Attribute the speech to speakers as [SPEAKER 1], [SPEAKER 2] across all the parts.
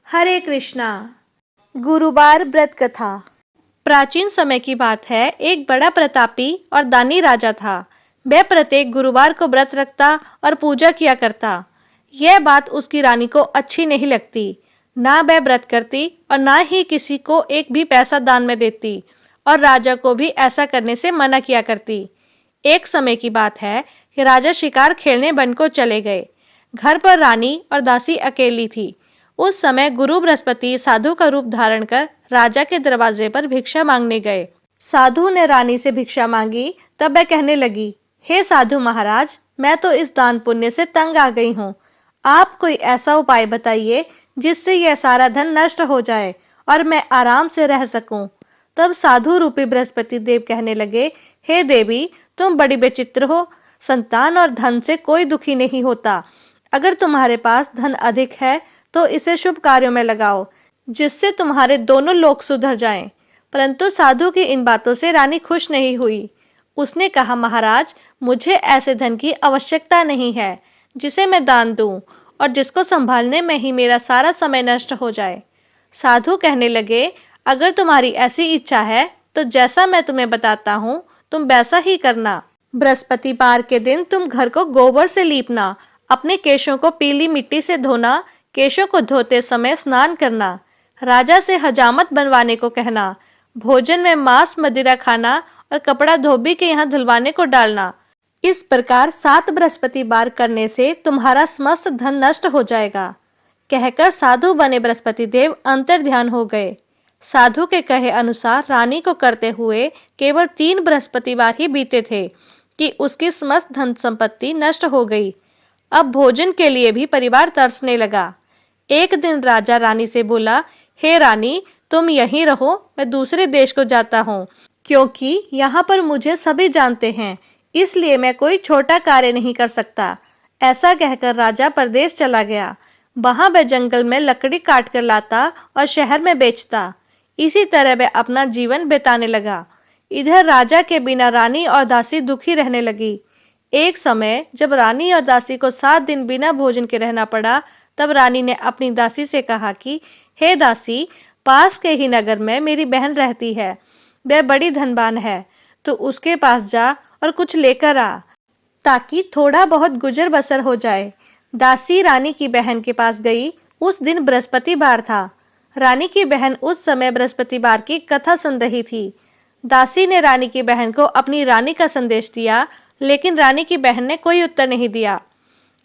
[SPEAKER 1] हरे कृष्णा। गुरुवार व्रत कथा। प्राचीन समय की बात है। एक बड़ा प्रतापी और दानी राजा था। वह प्रत्येक गुरुवार को व्रत रखता और पूजा किया करता। यह बात उसकी रानी को अच्छी नहीं लगती। ना वह व्रत करती और ना ही किसी को एक भी पैसा दान में देती, और राजा को भी ऐसा करने से मना किया करती। एक समय की बात है कि राजा शिकार खेलने वन को चले गए। घर पर रानी और दासी अकेली थी। उस समय गुरु बृहस्पति साधु का रूप धारण कर राजा के दरवाजे पर भिक्षा मांगने गए। साधु ने रानी से भिक्षा मांगी, तब वह कहने लगी, हे साधु महाराज, मैं तो इस दान पुण्य से तंग आ गई हूँ। आप कोई ऐसा उपाय बताइए जिससे यह सारा धन नष्ट हो जाए और मैं आराम से रह सकूं। तब साधु रूपी बृहस्पति देव कहने लगे, हे देवी, तुम बड़ी विचित्र हो। संतान और धन से कोई दुखी नहीं होता। अगर तुम्हारे पास धन अधिक है तो इसे शुभ कार्यों में लगाओ, जिससे तुम्हारे दोनों लोग सुधर जाएं। परंतु साधु की इन बातों से रानी खुश नहीं हुई। उसने कहा, महाराज, मुझे ऐसे धन की आवश्यकता नहीं है जिसे मैं दान दूं और जिसको संभालने में ही मेरा सारा समय नष्ट हो जाए। साधु कहने लगे, अगर तुम्हारी ऐसी इच्छा है तो जैसा मैं तुम्हें बताता हूँ तुम वैसा ही करना। बृहस्पतिवार के दिन तुम घर को गोबर से लीपना, अपने केशों को पीली मिट्टी से धोना, केशों को धोते समय स्नान करना, राजा से हजामत बनवाने को कहना, भोजन में मांस मदिरा खाना और कपड़ा धोबी के यहाँ धुलवाने को डालना। इस प्रकार 7 बृहस्पतिवार करने से तुम्हारा समस्त धन नष्ट हो जाएगा। कहकर साधु बने बृहस्पति देव अंतर ध्यान हो गए। साधु के कहे अनुसार रानी को करते हुए केवल 3 बृहस्पतिवार ही बीते थे कि उसकी समस्त धन संपत्ति नष्ट हो गई। अब भोजन के लिए भी परिवार तरसने लगा। एक दिन राजा रानी से बोला, हे रानी, तुम यहीं रहो, मैं दूसरे देश को जाता हूँ, क्योंकि यहाँ पर मुझे सभी जानते हैं, इसलिए मैं कोई छोटा कार्य नहीं कर सकता। ऐसा कहकर राजा परदेश चला गया। वहाँ वह जंगल में लकड़ी काट कर लाता और शहर में बेचता। इसी तरह वह अपना जीवन बिताने लगा। इधर राजा के बिना रानी और दासी दुखी रहने लगी। एक समय जब रानी और दासी को 7 दिन बिना भोजन के रहना पड़ा, तब रानी ने अपनी दासी से कहा कि हे दासी, पास के ही नगर में मेरी बहन रहती है। वह बड़ी धनवान है, तो उसके पास जा और कुछ लेकर आ, ताकि थोड़ा बहुत गुजर बसर हो जाए। दासी रानी की बहन के पास गई। उस दिन बृहस्पतिवार था। रानी की बहन उस समय बृहस्पतिवार की कथा सुन रही थी। दासी ने रानी की बहन को अपनी रानी का संदेश दिया, लेकिन रानी की बहन ने कोई उत्तर नहीं दिया।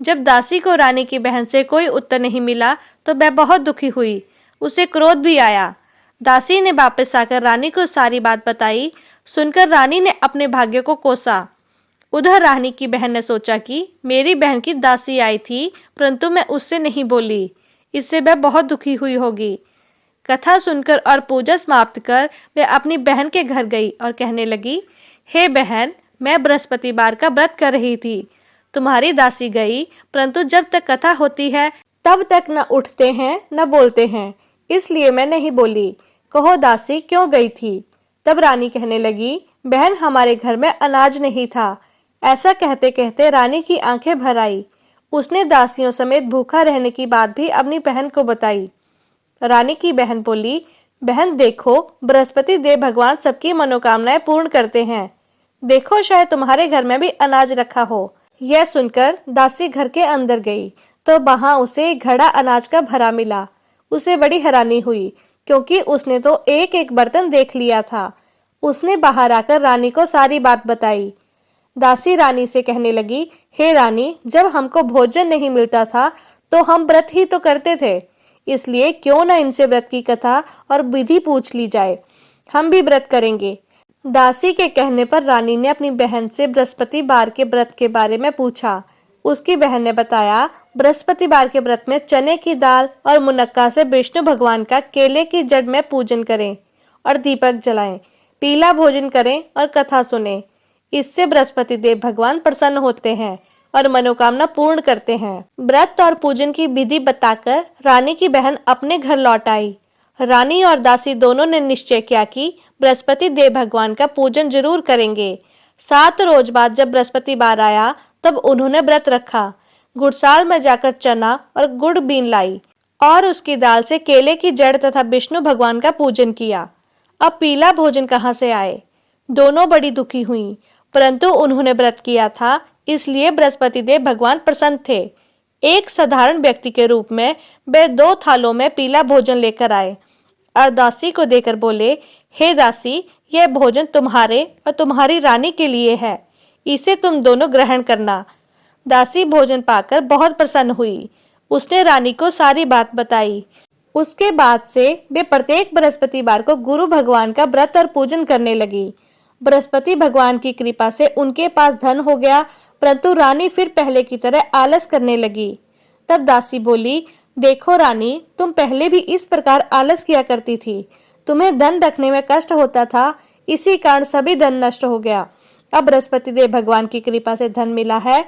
[SPEAKER 1] जब दासी को रानी की बहन से कोई उत्तर नहीं मिला तो वह बहुत दुखी हुई। उसे क्रोध भी आया। दासी ने वापस आकर रानी को सारी बात बताई। सुनकर रानी ने अपने भाग्य को कोसा। उधर रानी की बहन ने सोचा कि मेरी बहन की दासी आई थी, परंतु मैं उससे नहीं बोली, इससे वह बहुत दुखी हुई होगी। कथा सुनकर और पूजा समाप्त कर वह अपनी बहन के घर गई और कहने लगी, हे बहन, मैं बृहस्पतिवार का व्रत कर रही थी। तुम्हारी दासी गई, परंतु जब तक कथा होती है तब तक न उठते हैं न बोलते हैं, इसलिए मैं नहीं बोली। कहो दासी, क्यों गई थी? तब रानी कहने लगी, बहन, हमारे घर में अनाज नहीं था। ऐसा कहते कहते रानी की आंखें भर आई। उसने दासियों समेत भूखा रहने की बात भी अपनी बहन को बताई। रानी की बहन बोली, बहन देखो, बृहस्पति देव भगवान सबकी मनोकामनाएं पूर्ण करते हैं। देखो, शायद तुम्हारे घर में भी अनाज रखा हो। यह सुनकर दासी घर के अंदर गई तो वहां उसे एक घड़ा अनाज का भरा मिला। उसे बड़ी हैरानी हुई, क्योंकि उसने तो एक एक बर्तन देख लिया था। उसने बाहर आकर रानी को सारी बात बताई। दासी रानी से कहने लगी, हे रानी, जब हमको भोजन नहीं मिलता था तो हम व्रत ही तो करते थे, इसलिए क्यों ना इनसे व्रत की कथा और विधि पूछ ली जाए। हम भी व्रत करेंगे। दासी के कहने पर रानी ने अपनी बहन से बृहस्पतिवार के व्रत के बारे में पूछा। उसकी बहन ने बताया, बृहस्पतिवार के व्रत में चने की दाल और मुनक्का से विष्णु भगवान का केले की जड़ में पूजन करें और दीपक जलाएं, पीला भोजन करें और कथा सुनें। इससे बृहस्पति देव भगवान प्रसन्न होते हैं और मनोकामना पूर्ण करते हैं। व्रत और पूजन की विधि बताकर रानी की बहन अपने घर लौट आई। रानी और दासी दोनों ने निश्चय किया कि बृहस्पति देव भगवान का पूजन जरूर करेंगे। 7 रोज बाद जब बृहस्पतिवार आया तब उन्होंने व्रत रखा। गुड़साल में जाकर चना और गुड़ बीन लाई और उसकी दाल से केले की जड़ तथा विष्णु भगवान का पूजन किया। अब पीला भोजन कहाँ से आए? दोनों बड़ी दुखी हुईं, परंतु उन्होंने व्रत किया था, इसलिए बृहस्पति देव भगवान प्रसन्न थे। एक साधारण व्यक्ति के रूप में वे 2 थालों में पीला भोजन लेकर आए और दासी को देकर बोले, हे दासी, यह भोजन तुम्हारे और तुम्हारी रानी के लिए है, इसे तुम दोनों ग्रहण करना। दासी भोजन पाकर बहुत प्रसन्न हुई। उसने रानी को सारी बात बताई। उसके बाद से वे प्रत्येक बृहस्पतिवार को गुरु भगवान का व्रत और पूजन करने लगी। बृहस्पति भगवान की कृपा से उनके पास धन हो गया, परंतु रानी फिर पहले की तरह आलस करने लगी। तब दासी बोली, देखो रानी, तुम पहले भी इस प्रकार आलस किया करती थी। तुम्हें धन रखने में कष्ट होता था, इसी कारण सभी धन नष्ट हो गया। अब बृहस्पति देव भगवान की कृपा से धन मिला है,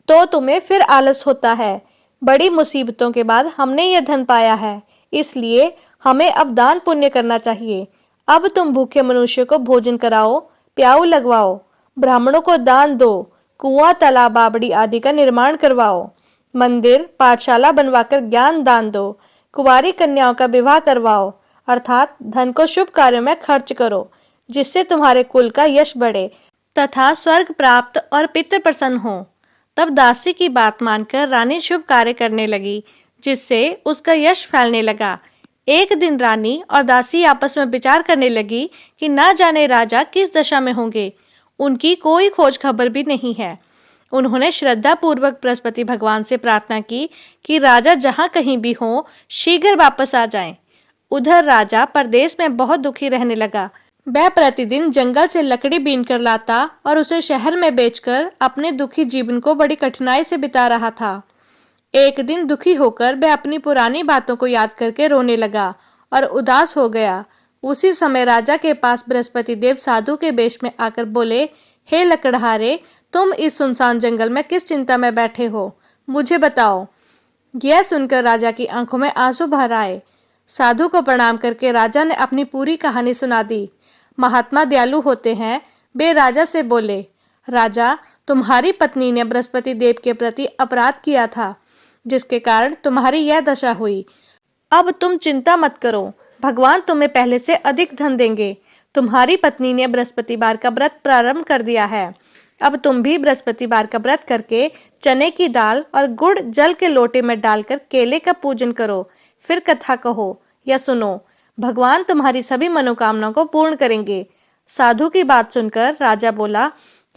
[SPEAKER 1] तो तुम्हें फिर आलस होता है। बड़ी मुसीबतों के बाद हमने यह धन पाया है, इसलिए हमें अब दान पुण्य करना चाहिए। अब तुम भूखे मनुष्य को भोजन कराओ, प्याऊ लगवाओ, ब्राह्मणों को दान दो, कुआं, तालाब, बावड़ी आदि का निर्माण करवाओ, मंदिर, पाठशाला बनवाकर ज्ञान दान दो, कुंवारी कन्याओं का विवाह करवाओ, अर्थात धन को शुभ कार्यों में खर्च करो, जिससे तुम्हारे कुल का यश बढ़े तथा स्वर्ग प्राप्त और पितृ प्रसन्न हो। तब दासी की बात मानकर रानी शुभ कार्य करने लगी, जिससे उसका यश फैलने लगा। एक दिन रानी और दासी आपस में विचार करने लगी कि ना जाने राजा किस दशा में होंगे, उनकी कोई खोज खबर भी नहीं है। उन्होंने श्रद्धा पूर्वक बृहस्पति भगवान से प्रार्थना की कि राजा जहाँ कहीं भी हो, शीघ्र वापस आ जाएं। उधर राजा परदेश में बहुत दुखी रहने लगा। वह प्रतिदिन जंगल से लकड़ी बीन कर लाता और उसे शहर में बेचकर अपने दुखी जीवन को बड़ी कठिनाई से बिता रहा था। एक दिन दुखी होकर वह अपनी पुरानी बातों को याद करके रोने लगा और उदास हो गया। उसी समय राजा के पास बृहस्पति देव साधु के वेश में आकर बोले, हे लकड़हारे, तुम इस सुनसान जंगल में किस चिंता में बैठे हो, मुझे बताओ। यह सुनकर राजा की आंखों में आंसू भर आए। साधु को प्रणाम करके राजा ने अपनी पूरी कहानी सुना दी। महात्मा दयालु होते हैं। वे राजा से बोले, राजा, तुम्हारी पत्नी ने बृहस्पति देव के प्रति अपराध किया था, जिसके कारण तुम्हारी यह दशा हुई। अब तुम चिंता मत करो, भगवान तुम्हें पहले से अधिक धन देंगे। तुम्हारी पत्नी ने बृहस्पतिवार का व्रत प्रारंभ कर दिया है। अब तुम भी बृहस्पतिवार का व्रत करके चने की दाल और गुड़ जल के लोटे में डालकर केले का पूजन करो, फिर कथा कहो या सुनो। भगवान तुम्हारी सभी मनोकामनाओं को पूर्ण करेंगे। साधु की बात सुनकर राजा बोला,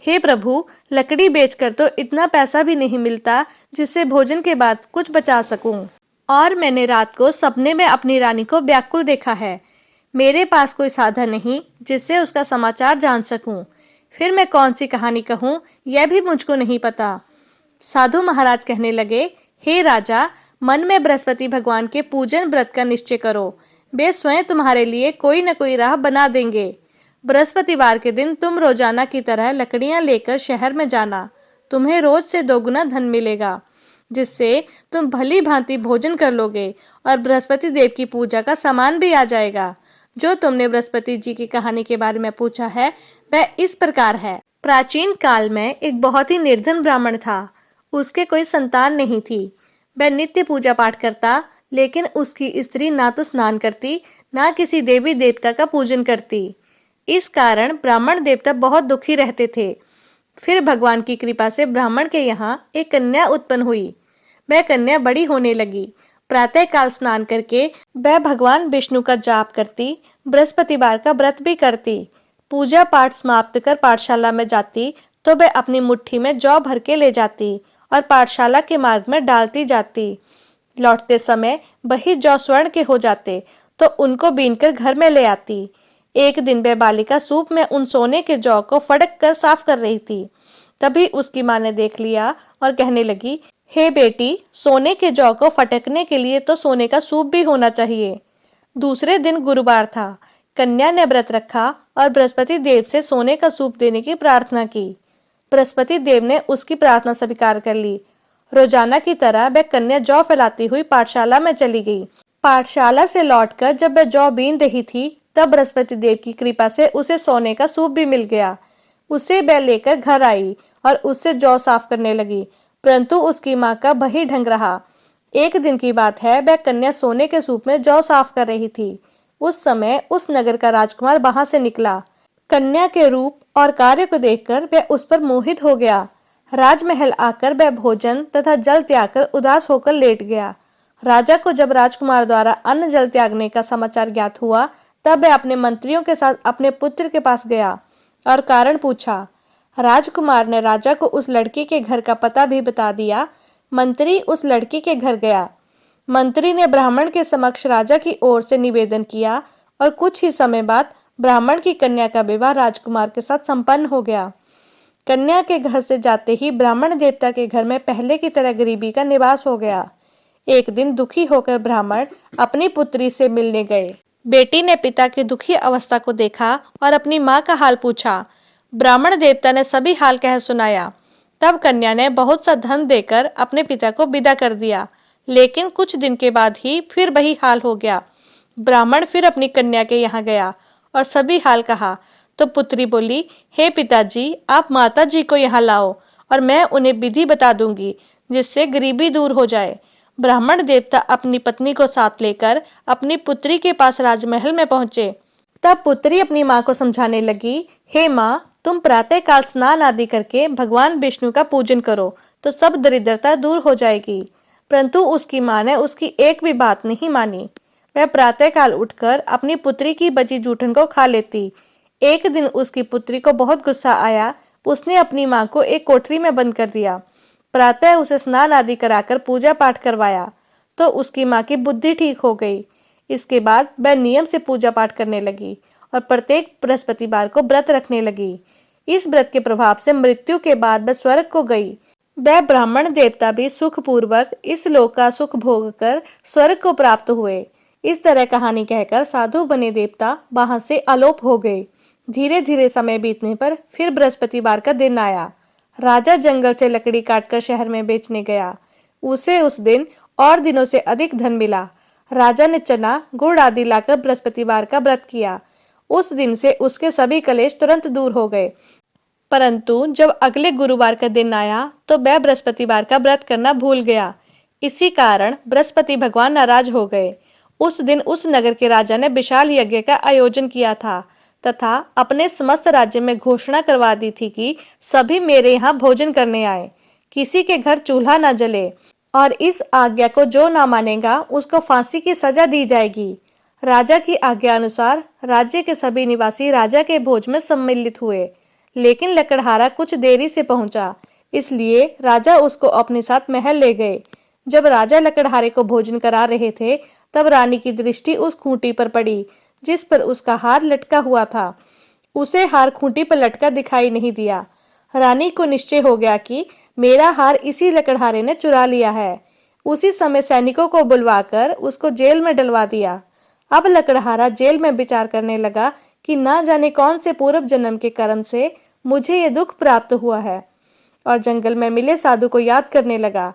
[SPEAKER 1] हे प्रभु, लकड़ी बेचकर तो इतना पैसा भी नहीं मिलता जिससे भोजन के बाद कुछ बचा सकूं। और मैंने रात को सपने में अपनी रानी को व्याकुल देखा है। मेरे पास कोई साधन नहीं जिससे उसका समाचार जान सकूं। फिर मैं कौन सी कहानी कहूं, यह भी मुझको नहीं पता। साधु महाराज कहने लगे, हे राजा, मन में बृहस्पति भगवान के पूजन व्रत का निश्चय करो। वे स्वयं तुम्हारे लिए कोई न कोई राह बना देंगे। बृहस्पतिवार के दिन तुम रोजाना की तरह लकड़ियां लेकर शहर में जाना। तुम्हें रोज से 2 गुना धन मिलेगा, जिससे तुम भली भांति भोजन कर लोगे और बृहस्पति देव की पूजा का सामान भी आ जाएगा। जो तुमने बृहस्पति जी की कहानी के बारे में पूछा है, वह इस प्रकार है। प्राचीन काल में एक बहुत ही निर्धन ब्राह्मण था। उसके कोई संतान नहीं थी। वह नित्य पूजा पाठ करता, लेकिन उसकी स्त्री ना तो स्नान करती, ना किसी देवी देवता का पूजन करती। इस कारण ब्राह्मण देवता बहुत दुखी रहते थे। फिर भगवान की कृपा से ब्राह्मण के यहाँ एक कन्या उत्पन्न हुई। वह कन्या बड़ी होने लगी। प्रातः काल स्नान करके वह भगवान विष्णु का जाप करती, बृहस्पतिवार का व्रत भी करती। पूजा पाठ समाप्त कर पाठशाला में जाती तो वह अपनी मुट्ठी में जौ भर के ले जाती और पाठशाला के मार्ग में डालती जाती। लौटते समय वही जौ स्वर्ण के हो जाते तो उनको बीनकर घर में ले आती। एक दिन वह बालिका सूप में उन सोने के जौ को फटक कर साफ कर रही थी। तभी उसकी माँ ने देख लिया और कहने लगी, हे बेटी, सोने के जौ को फटकने के लिए तो सोने का सूप भी होना चाहिए। दूसरे दिन गुरुवार था। कन्या ने व्रत रखा और बृहस्पति देव से सोने का सूप देने की प्रार्थना की। बृहस्पति देव ने उसकी प्रार्थना स्वीकार कर ली। रोजाना की तरह वह कन्या जौ फैलाती हुई पाठशाला में चली गई। पाठशाला से लौटकर जब वह जौ बीन रही थी, तब बृहस्पति देव की कृपा से उसे सोने का सूप भी मिल गया। उसे वह लेकर घर आई और उससे जौ साफ करने लगी, परंतु उसकी माँ का वही ढंग रहा। एक दिन की बात है, वह कन्या सोने के सूप में जौ साफ कर रही थी। उस समय उस नगर का राजकुमार वहां से निकला। कन्या के रूप और कार्य को देखकर वह उस पर मोहित हो गया। राजमहल आकर वह भोजन तथा जल त्याग कर उदास होकर लेट गया। राजा को जब राजकुमार द्वारा अन्न जल त्यागने का समाचार ज्ञात हुआ, तब वह अपने मंत्रियों के साथ अपने पुत्र के पास गया और कारण पूछा। राजकुमार ने राजा को उस लड़की के घर का पता भी बता दिया। मंत्री उस लड़की के घर गया। मंत्री ने ब्राह्मण के समक्ष राजा की ओर से निवेदन किया और कुछ ही समय बाद ब्राह्मण की कन्या का विवाह राजकुमार के साथ संपन्न हो गया। कन्या के घर से जाते ही ब्राह्मण देवता के घर में पहले की तरह गरीबी का निवास हो गया। एक दिन दुखी होकर ब्राह्मण अपनी पुत्री से मिलने गए। बेटी ने पिता की दुखी अवस्था को देखा और अपनी माँ का हाल पूछा। ब्राह्मण देवता ने सभी हाल कह सुनाया। तब कन्या ने बहुत सा धन देकर अपने पिता को विदा कर दिया, लेकिन कुछ दिन के बाद ही फिर वही हाल हो गया। ब्राह्मण फिर अपनी कन्या के यहाँ गया और सभी हाल कहा, तो पुत्री बोली, हे पिताजी, आप माता जी को यहाँ लाओ और मैं उन्हें विधि बता दूंगी जिससे गरीबी दूर हो जाए। ब्राह्मण देवता अपनी पत्नी को साथ लेकर अपनी पुत्री के पास राजमहल में पहुंचे। तब पुत्री अपनी माँ को समझाने लगी, हे माँ, तुम प्रातः काल स्नान आदि करके भगवान विष्णु का पूजन करो तो सब दरिद्रता दूर हो जाएगी। परंतु उसकी माँ ने उसकी एक भी बात नहीं मानी। वह प्रातः काल उठकर अपनी पुत्री की बची जूठन को खा लेती। एक दिन उसकी पुत्री को बहुत गुस्सा आया। उसने अपनी माँ को एक कोठरी में बंद कर दिया। प्रातः उसे स्नान आदि कराकर पूजा पाठ करवाया तो उसकी माँ की बुद्धि ठीक हो गई। इसके बाद वह नियम से पूजा पाठ करने लगी और प्रत्येक बृहस्पतिवार को व्रत रखने लगी। इस व्रत के प्रभाव से मृत्यु के बाद वह स्वर्ग को गई। वह ब्राह्मण देवता भी सुखपूर्वक इस लोक का सुख भोग कर स्वर्ग को प्राप्त हुए। इस तरह कहानी कहकर साधु बने देवता वहां से अलोप हो गए। धीरे धीरे समय बीतने पर फिर बृहस्पतिवार का दिन आया। राजा जंगल से लकड़ी काटकर शहर में बेचने गया। उसे उस दिन और दिनों से अधिक धन मिला। राजा ने चना गुड़ आदि लाकर बृहस्पतिवार का व्रत किया। उस दिन से उसके सभी कलेश तुरंत दूर हो गए। परंतु जब अगले गुरुवार का दिन आया तो वह बृहस्पतिवार का व्रत करना भूल गया। इसी कारण बृहस्पति भगवान नाराज हो गए। उस दिन उस नगर के राजा ने विशाल यज्ञ का आयोजन किया था तथा अपने समस्त राज्य में घोषणा करवा दी थी कि सभी मेरे यहाँ भोजन करने आए, किसी के घर चूल्हा न जले और इस आज्ञा को जो ना मानेगा उसको फांसी की सजा दी जाएगी। राजा की आज्ञा अनुसार राज्य के सभी निवासी राजा के भोज में सम्मिलित हुए, लेकिन लकड़हारा कुछ देरी से पहुंचा, इसलिए राजा उसको अपने साथ महल ले गए। जब राजा लकड़हारे को भोजन करा रहे थे, तब रानी की दृष्टि उस खूंटी पर पड़ी जिस पर उसका हार लटका हुआ था। उसे हार खूंटी पर लटका दिखाई नहीं दिया। रानी को निश्चय हो गया कि मेरा हार इसी लकड़हारे ने चुरा लिया है। उसी समय सैनिकों को बुलवाकर उसको जेल में डलवा दिया। अब लकड़हारा जेल में विचार करने लगा कि ना जाने कौन से पूर्व जन्म के कर्म से मुझे ये दुख प्राप्त हुआ है, और जंगल में मिले साधु को याद करने लगा।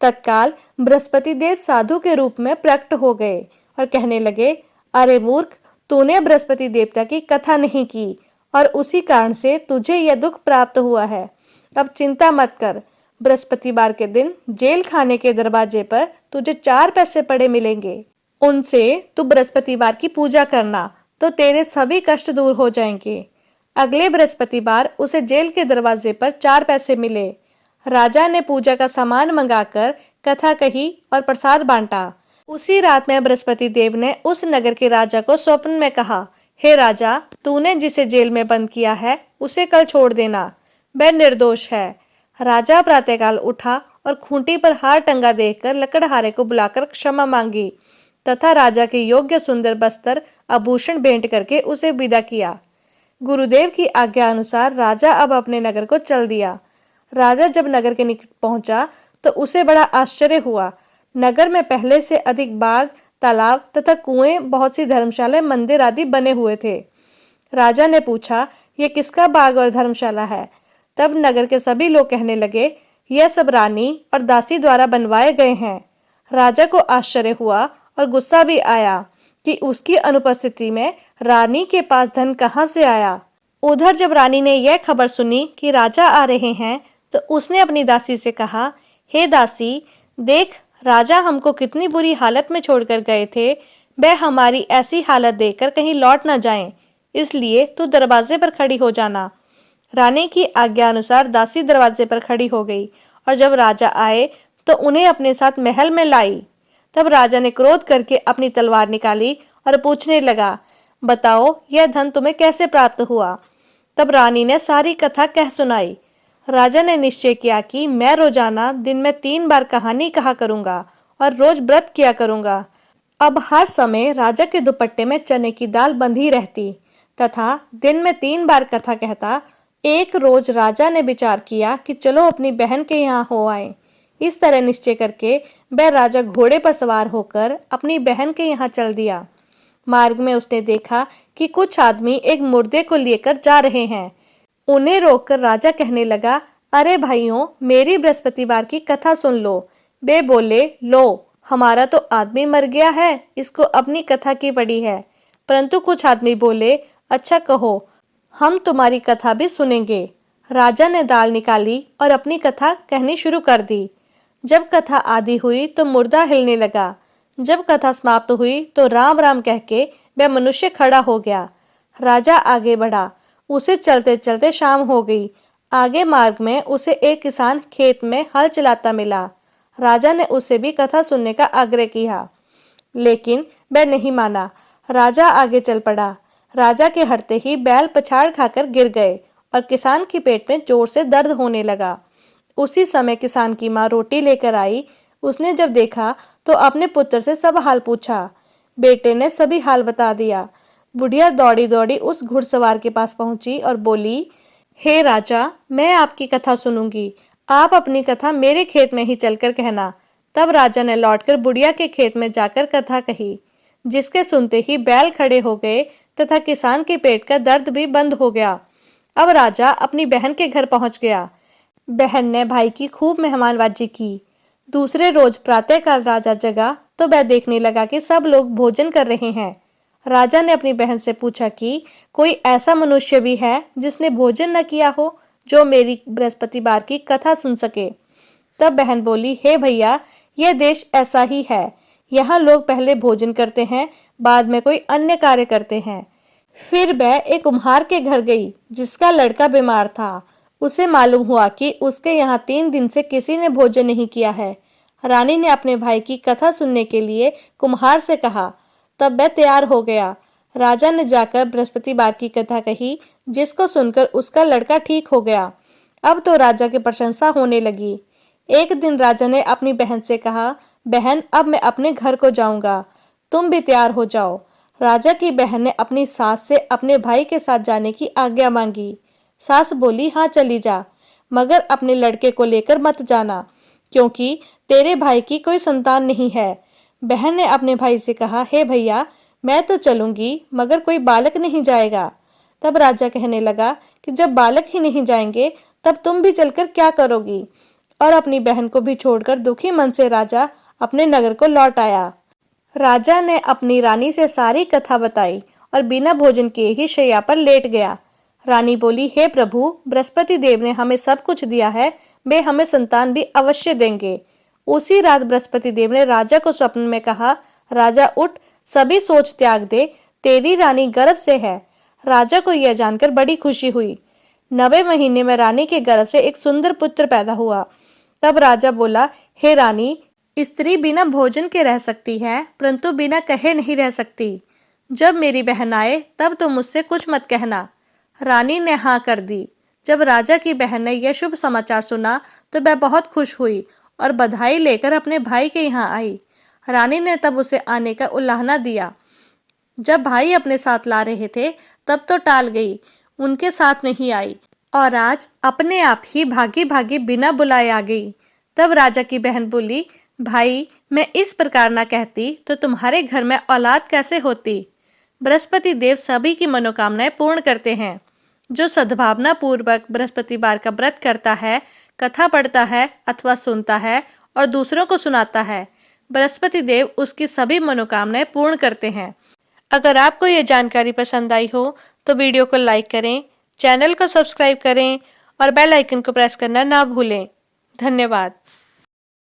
[SPEAKER 1] तत्काल बृहस्पति देव साधु के रूप में प्रकट हो गए और कहने लगे, अरे मूर्ख, तूने बृहस्पति देवता की कथा नहीं की और उसी कारण से तुझे यह दुख प्राप्त हुआ है। अब चिंता मत कर, बृहस्पतिवार के दिन जेल खाने के दरवाजे पर तुझे 4 पैसे पड़े मिलेंगे। उनसे तू बृहस्पतिवार की पूजा करना तो तेरे सभी कष्ट दूर हो जाएंगे। अगले बृहस्पतिवार उसे जेल के दरवाजे पर 4 पैसे मिले। राजा ने पूजा का सामान मंगाकर कथा कही और प्रसाद बांटा। उसी रात में बृहस्पति देव ने उस नगर के राजा को स्वप्न में कहा, हे राजा, तूने जिसे जेल में बंद किया है उसे कल छोड़ देना, वह निर्दोष है। राजा प्रातःकाल उठा और खूंटी पर हार टंगा देखकर लकड़हारे को बुलाकर क्षमा मांगी तथा राजा के योग्य सुंदर बस्तर आभूषण भेंट करके उसे विदा किया। गुरुदेव की आज्ञा अनुसार राजा अब अपने नगर को चल दिया। राजा जब नगर के निकट पहुंचा तो उसे बड़ा आश्चर्य हुआ। नगर में पहले से अधिक बाग, तालाब तथा कुएं, बहुत सी धर्मशालाएं, मंदिर आदि बने हुए थे। राजा ने पूछा, ये किसका बाग और धर्मशाला है? तब नगर के सभी लोग कहने लगे, यह सब रानी और दासी द्वारा बनवाए गए हैं। राजा को आश्चर्य हुआ और गुस्सा भी आया कि उसकी अनुपस्थिति में रानी के पास धन कहाँ से आया। उधर जब रानी ने यह खबर सुनी कि राजा आ रहे हैं तो उसने अपनी दासी से कहा, हे दासी, देख, राजा हमको कितनी बुरी हालत में छोड़कर गए थे, वह हमारी ऐसी हालत देखकर कहीं लौट न जाएं, इसलिए तू दरवाजे पर खड़ी हो जाना। रानी की आज्ञा अनुसार दासी दरवाजे पर खड़ी हो गई और जब राजा आए तो उन्हें अपने साथ महल में लाई। तब राजा ने क्रोध करके अपनी तलवार निकाली और पूछने लगा, बताओ यह धन तुम्हें कैसे प्राप्त हुआ। तब रानी ने सारी कथा कह सुनाई। राजा ने निश्चय किया कि मैं रोजाना दिन में 3 बार कहानी कहा करूंगा और रोज व्रत किया करूंगा। अब हर समय राजा के दुपट्टे में चने की दाल बंधी रहती तथा दिन में 3 बार कथा कहता। एक रोज राजा ने विचार किया कि चलो अपनी बहन के यहाँ हो आए। इस तरह निश्चय करके वह राजा घोड़े पर सवार होकर अपनी बहन के यहाँ चल दिया। मार्ग में उसने देखा कि कुछ आदमी एक मुर्दे को लेकर जा रहे हैं। उन्हें रोककर राजा कहने लगा, अरे भाइयों, मेरी बृहस्पतिवार की कथा सुन लो। वे बोले, लो, हमारा तो आदमी मर गया है, इसको अपनी कथा की पड़ी है। परंतु कुछ आदमी बोले, अच्छा कहो, हम तुम्हारी कथा भी सुनेंगे। राजा ने दाल निकाली और अपनी कथा कहनी शुरू कर दी। जब कथा आधी हुई तो मुर्दा हिलने लगा। जब कथा समाप्त हुई तो राम राम कह के वह मनुष्य खड़ा हो गया। राजा आगे बढ़ा। उसे चलते चलते शाम हो गई। आगे मार्ग में उसे एक किसान खेत में हल चलाता मिला। राजा ने उसे भी कथा सुनने का आग्रह किया, लेकिन वह नहीं माना। राजा आगे चल पड़ा। राजा के हटते ही बैल पछाड़ खाकर गिर गए और किसान के पेट में जोर से दर्द होने लगा। उसी समय किसान की माँ रोटी लेकर आई। उसने जब देखा तो अपने पुत्र से सब हाल पूछा। बेटे ने सभी हाल बता दिया। बुढ़िया दौड़ी दौड़ी उस घुड़सवार के पास पहुंची और बोली, हे राजा, मैं आपकी कथा सुनूंगी। आप अपनी कथा मेरे खेत में ही चलकर कहना। तब राजा ने लौटकर बुढ़िया के खेत में जाकर कथा कही, जिसके सुनते ही बैल खड़े हो गए तथा किसान के पेट का दर्द भी बंद हो गया। अब राजा अपनी बहन के घर पहुंच गया। बहन ने भाई की खूब मेहमानबाजी की। दूसरे रोज प्रातःकाल राजा जगा तो वह देखने लगा कि सब लोग भोजन कर रहे हैं। राजा ने अपनी बहन से पूछा कि कोई ऐसा मनुष्य भी है जिसने भोजन न किया हो, जो मेरी बृहस्पतिवार की कथा सुन सके। तब बहन बोली, हे भैया, यह देश ऐसा ही है। यहाँ लोग पहले भोजन करते हैं, बाद में कोई अन्य कार्य करते हैं। फिर वह एक कुम्हार के घर गई जिसका लड़का बीमार था। उसे मालूम हुआ कि उसके यहाँ 3 दिन से किसी ने भोजन नहीं किया है। रानी ने अपने भाई की कथा सुनने के लिए कुम्हार से कहा। तब वह तैयार हो गया। राजा ने जाकर बृहस्पतिवार की कथा कही, जिसको सुनकर उसका लड़का ठीक हो गया। अब तो राजा की प्रशंसा होने लगी। एक दिन राजा ने अपनी बहन से कहा, बहन, अब मैं अपने घर को जाऊंगा, तुम भी तैयार हो जाओ। राजा की बहन ने अपनी सास से अपने भाई के साथ जाने की आज्ञा मांगी। सास बोली, हाँ चली जा, मगर अपने लड़के को लेकर मत जाना, क्योंकि तेरे भाई की कोई संतान नहीं है। बहन ने अपने भाई से कहा, हे भैया, मैं तो चलूंगी, मगर कोई बालक नहीं जाएगा। तब राजा कहने लगा कि जब बालक ही नहीं जाएंगे तब तुम भी चलकर क्या करोगी। और अपनी बहन को भी छोड़कर दुखी मन से राजा अपने नगर को लौट आया। राजा ने अपनी रानी से सारी कथा बताई और बिना भोजन किए ही शैया पर लेट गया। रानी बोली, हे प्रभु, बृहस्पति देव ने हमें सब कुछ दिया है, वे हमें संतान भी अवश्य देंगे। उसी रात बृहस्पति देव ने राजा को स्वप्न में कहा, राजा उठ, सभी सोच त्याग दे, तेरी रानी गर्भ से है। राजा को यह जानकर बड़ी खुशी हुई। 9वें महीने में रानी के गर्भ से एक सुंदर पुत्र पैदा हुआ। तब राजा बोला, हे रानी, स्त्री बिना भोजन के रह सकती है, परंतु बिना कहे नहीं रह सकती। जब मेरी बहन आए तब तो मुझसे कुछ मत कहना। रानी ने हाँ कर दी। जब राजा की बहन ने यह शुभ समाचार सुना तो वह बहुत खुश हुई और बधाई लेकर अपने भाई के यहाँ आई। रानी ने तब उसे आने का उलाहना दिया। जब भाई अपने साथ ला रहे थे तब तो टाल गई, उनके साथ नहीं आई और आज अपने आप ही भागी भागी बिना बुलाए आ गई। तब राजा की बहन बोली, भाई, मैं इस प्रकार ना कहती तो तुम्हारे घर में औलाद कैसे होती। बृहस्पति देव सभी की मनोकामनाएं पूर्ण करते हैं। जो सद्भावना पूर्वक बृहस्पतिवार का व्रत करता है, कथा पढ़ता है अथवा सुनता है और दूसरों को सुनाता है, बृहस्पति देव उसकी सभी मनोकामनाएं पूर्ण करते हैं। अगर आपको ये जानकारी पसंद आई हो तो वीडियो को लाइक करें, चैनल को सब्सक्राइब करें और बेल आइकन को प्रेस करना ना भूलें। धन्यवाद।